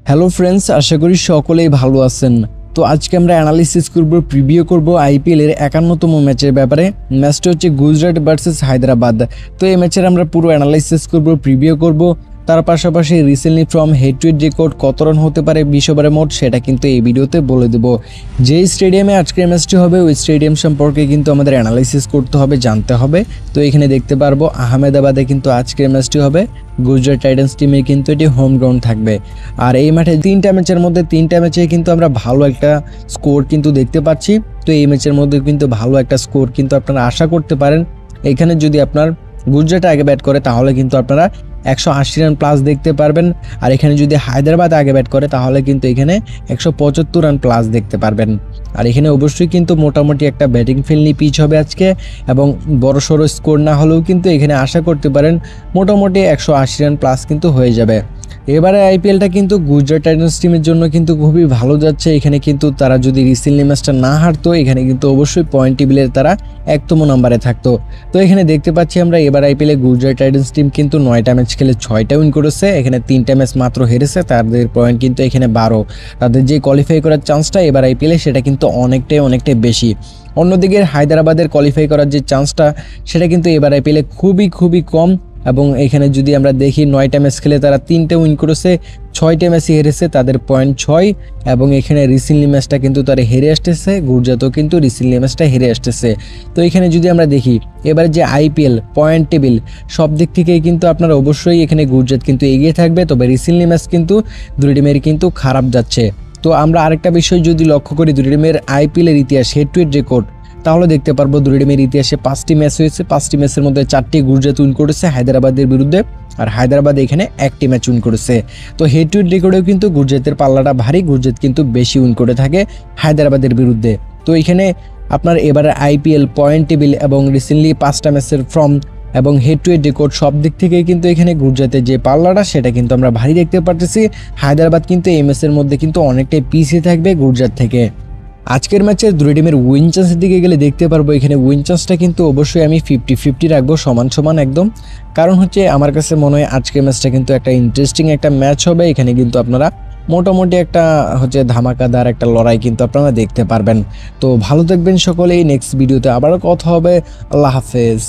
Hello friends, আশা করি সকলেই ভালো আছেন। তো আজকে আমরা অ্যানালিসিস করব, প্রিভিউ করব আইপিএল এর 51তম ম্যাচের ব্যাপারে। ম্যাচটা হচ্ছে গুজরাট ভার্সেস হায়দ্রাবাদ। তো এই ম্যাচের আমরা পুরো অ্যানালিসিস করব, প্রিভিউ করব। তার পাশাপাশি recently from head to head record কত রান হতে পারে 20 ওভারে মোট, সেটা কিন্তু এই ভিডিওতে বলে দেব। যেই স্টেডিয়ামে আজকের ম্যাচটি হবে ওই স্টেডিয়াম সম্পর্কে কিন্তু আমাদের অ্যানালিসিস করতে হবে, জানতে হবে। তো এখানে দেখতে পারবো আহমেদাবাদে কিন্তু আজকের ম্যাচটি হবে। গুজরাট টাইটান্স টিমের কিন্তু এটি হোম গ্রাউন্ড থাকবে। আর এই মাঠে 3টা ম্যাচের মধ্যে 3টা ম্যাচে কিন্তু আমরা ভালো একটা স্কোর কিন্তু দেখতে পাচ্ছি। তো এই ম্যাচের মধ্যে কিন্তু ভালো একটা স্কোর কিন্তু আপনারা আশা করতে পারেন। এখানে যদি আপনার গুজরাট আগে ব্যাট করে তাহলে কিন্তু আপনারা 180 রান প্লাস দেখতে পারবেন। আর এখানে যদি হায়দ্রাবাদ আগে ব্যাট করে তাহলে কিন্তু এখানে 175 রান প্লাস দেখতে পারবেন। আর এখানে অবশ্যই কিন্তু মোটামুটি একটা ব্যাটিং ফ্রেন্ডলি পিচ হবে আজকে, এবং বড়সড় স্কোর না হলেও কিন্তু এখানে আশা করতে পারেন মোটামুটি 180 রান প্লাস কিন্তু হয়ে যাবে। এবারে আইপিএলটা কিন্তু গুজরাট টাইটান্স টিমের জন্য কিন্তু খুবই ভালো যাচ্ছে। এখানে কিন্তু তারা যদি রিসেন্টলি ম্যাচটা না হারতো এখানে কিন্তু অবশ্যই পয়েন্ট টেবিলের তারা 1তম নম্বরে থাকতো। তো এখানে দেখতে পাচ্ছি আমরা এবার আইপিএলে গুজরাট টাইটান্স টিম কিন্তু 9টা ম্যাচ খেলে 6টা উইন করেছে। এখানে 3টা ম্যাচ মাত্র হেরেছে, তাদের পয়েন্ট কিন্তু এখানে 12। তাদের যে কোয়ালিফাই করার চান্সটা এবার আইপিএলে সেটা কিন্তু অনেকটাই বেশি। অন্যদিকে হায়দ্রাবাদের কোয়ালিফাই করার যে চান্সটা সেটা কিন্তু এবার আইপিএলে খুবই কম। এবং এখানে যদি আমরা দেখি 9টা ম্যাচ খেলে তারা 3টে উইন করেছে, 6টে ম্যাচই হেরেছে, তাদের পয়েন্ট 6। এবং এখানে রিসেন্টলি ম্যাচটা কিন্তু তারা হেরে আসতেছে, গুজরাটও কিন্তু রিসেন্টলি ম্যাচটা হেরে আসতেছে। তো এখানে যদি আমরা দেখি এবার যে আইপিএল পয়েন্ট টেবিল সব দিক থেকেই কিন্তু আপনারা অবশ্যই এখানে গুজরাট কিন্তু এগিয়ে থাকবে, তবে রিসেন্টলি ম্যাচ কিন্তু দুই টিমের কিন্তু খারাপ যাচ্ছে। তো আমরা আরেকটা বিষয় যদি লক্ষ্য করি দুই টিমের আইপিএলের ইতিহাস হেড টু হেড রেকর্ড, তাহলে দেখতে পারবো দুই টিমের ইতিহাসে 5টি ম্যাচ হয়েছে। 5টি ম্যাচের মধ্যে 4টি গুজরাট উইন করেছে হায়দ্রাবাদের বিরুদ্ধে, আর হায়দ্রাবাদ এখানে 1টি ম্যাচ উইন করেছে। তো হেড টু হেড রেকর্ডেও কিন্তু গুজরাতের পাল্লাটা ভারী, গুজরাট কিন্তু বেশি উইন করে থাকে হায়দ্রাবাদের বিরুদ্ধে। তো এখানে আপনার এবারে আইপিএল পয়েন্ট টেবিল এবং রিসেন্টলি 5টা ম্যাচের ফর্ম এবং হেড টু হেড রেকর্ড সব দিক থেকেই কিন্তু এখানে গুজরাতের যে পাল্লাটা সেটা কিন্তু আমরা ভারী দেখতে পারতেছি। হায়দ্রাবাদ কিন্তু এই ম্যাচের মধ্যে কিন্তু অনেকটাই পিছিয়ে থাকবে গুজরাট থেকে। আজকের ম্যাচের দুই টিমের উইন চান্সের দিকে গেলে দেখতে পারবো এখানে উইন চান্সটা কিন্তু অবশ্যই আমি 50-50 রাখবো, সমান একদম। কারণ হচ্ছে আমার কাছে মনে হয় আজকের ম্যাচটা কিন্তু একটা ইন্টারেস্টিং একটা ম্যাচ হবে। এখানে কিন্তু আপনারা মোটামুটি একটা হচ্ছে ধামাকাদার একটা লড়াই কিন্তু আপনারা দেখতে পারবেন। তো ভালো থাকবেন সকলেই, নেক্সট ভিডিওতে আবারও কথা হবে। আল্লাহ হাফেজ।